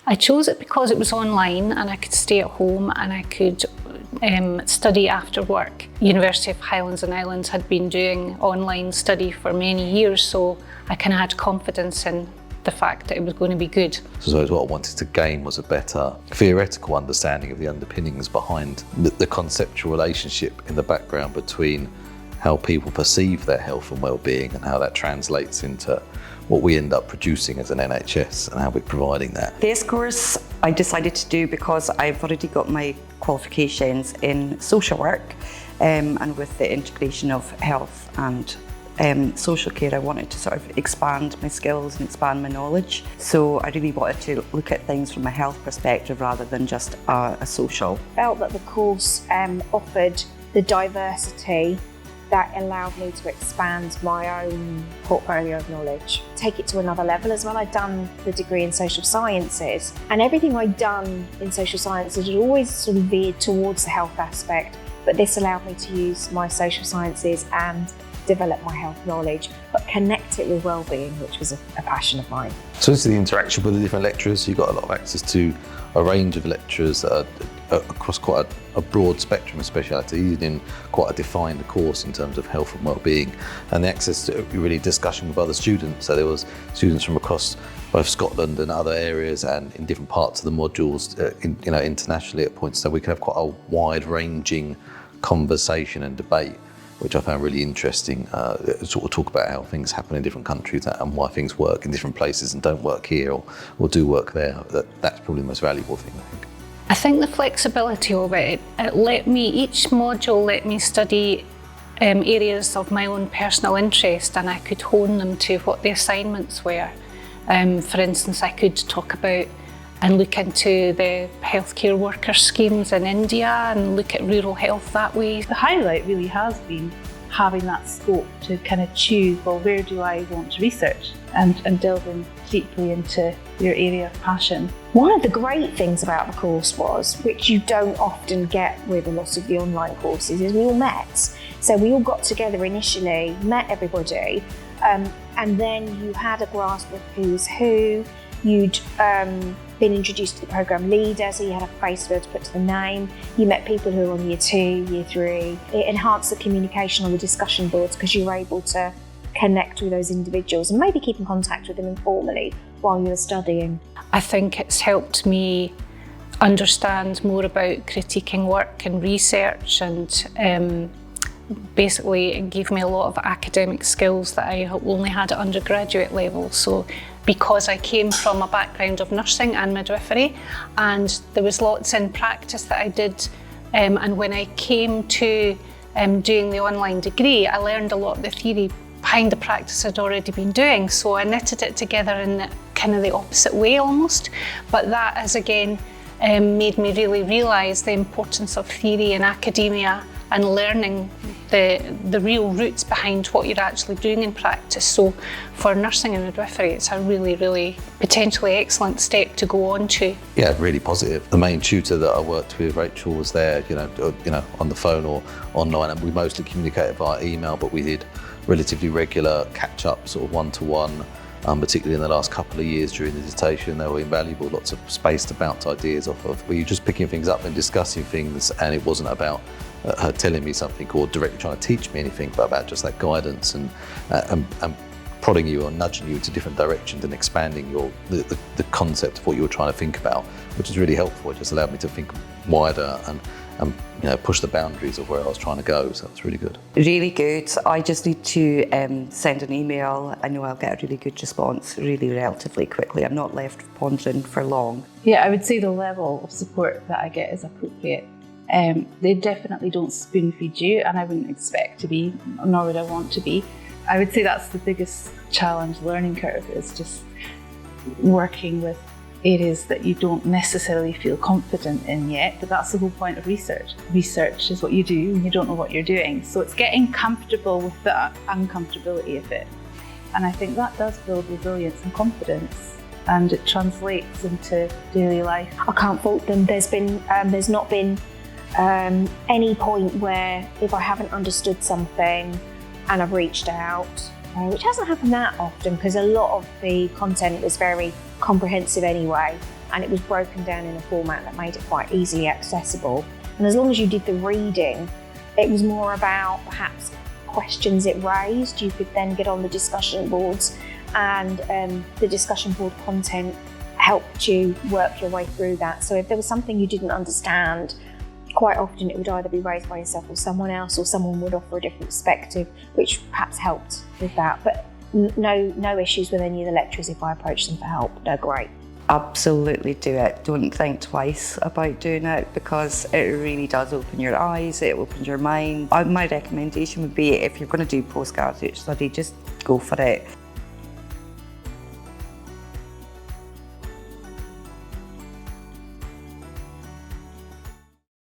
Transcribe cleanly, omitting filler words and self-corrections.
I chose it because it was online and I could stay at home and I could study after work. University of Highlands and Islands had been doing online study for many years, so I kind of had confidence in the fact that it was going to be good. So what I wanted to gain was a better theoretical understanding of the underpinnings behind the conceptual relationship in the background between how people perceive their health and well-being and how that translates into what we end up producing as an NHS and how we're providing that. This course I decided to do because I've already got my qualifications in social work, and with the integration of health and social care, I wanted to sort of expand my skills and expand my knowledge. So I really wanted to look at things from a health perspective rather than just a social. I felt that the course offered the diversity that allowed me to expand my own portfolio of knowledge, take it to another level as well. I'd done the degree in social sciences, and everything I'd done in social sciences had always sort of veered towards the health aspect, but this allowed me to use my social sciences and develop my health knowledge, but connect it with wellbeing, which was a passion of mine. So this is the interaction with the different lecturers. You've got a lot of access to a range of lecturers that are across quite a broad spectrum of specialities in quite a defined course in terms of health and well-being, and the access to really discussion with other students. So there was students from across both Scotland and other areas and in different parts of the modules, internationally at points, so we could have quite a wide-ranging conversation and debate, which I found really interesting, sort of talk about how things happen in different countries and why things work in different places and don't work here or do work there. That's probably the most valuable thing, I think. I think the flexibility of it let me, each module let me study areas of my own personal interest, and I could hone them to what the assignments were. For instance, I could talk about and look into the healthcare worker schemes in India and look at rural health that way. The highlight really has been having that scope to kind of choose, well, where do I want to research and delve in deeply into your area of passion. One of the great things about the course was, which you don't often get with a lot of the online courses, is we all met. So we all got together initially, met everybody, and then you had a grasp of who's who. You'd been introduced to the programme leader, so you had a face to be able to put to the name. You met people who were on year 2, year 3. It enhanced the communication on the discussion boards because you were able to connect with those individuals and maybe keep in contact with them informally while you were studying. I think it's helped me understand more about critiquing work and research, and basically it gave me a lot of academic skills that I only had at undergraduate level. So because I came from a background of nursing and midwifery, and there was lots in practice that I did, and when I came to doing the online degree, I learned a lot of the theory behind the practice I'd already been doing, so I knitted it together in the opposite way almost. But that has again made me really realise the importance of theory in academia and learning the real roots behind what you're actually doing in practice. So for nursing and midwifery, it's a really, really potentially excellent step to go on to. Yeah, really positive. The main tutor that I worked with, Rachel, was there, on the phone or online, and we mostly communicated via email, but we did relatively regular catch-up, sort of one-to-one, particularly in the last couple of years during the dissertation. They were invaluable, lots of space to bounce ideas off of, where you're just picking things up and discussing things, and it wasn't about her telling me something or directly trying to teach me anything, but about just that guidance and prodding you or nudging you into different directions and expanding the concept of what you were trying to think about, which is really helpful. It just allowed me to think wider and push the boundaries of where I was trying to go, so it's really good. Really good. I just need to send an email. I know I'll get a really good response really relatively quickly. I'm not left pondering for long. Yeah, I would say the level of support that I get is appropriate. They definitely don't spoon feed you, and I wouldn't expect to be, nor would I want to be. I would say that's the biggest challenge, learning curve, is just working with areas that you don't necessarily feel confident in yet, but that's the whole point of research. Research is what you do and you don't know what you're doing. So it's getting comfortable with the uncomfortability of it. And I think that does build resilience and confidence, and it translates into daily life. I can't fault them. There's not been any point where if I haven't understood something and I've reached out, which hasn't happened that often because a lot of the content was very comprehensive anyway, and it was broken down in a format that made it quite easily accessible. And as long as you did the reading, it was more about perhaps questions it raised. You could then get on the discussion boards, and the discussion board content helped you work your way through that. So if there was something you didn't understand, quite often it would either be raised by yourself or someone else, or someone would offer a different perspective, which perhaps helped with that. But no issues with any of the lecturers if I approach them for help. They're great. Absolutely do it. Don't think twice about doing it, because it really does open your eyes, it opens your mind. My recommendation would be, if you're going to do postgraduate study, just go for it.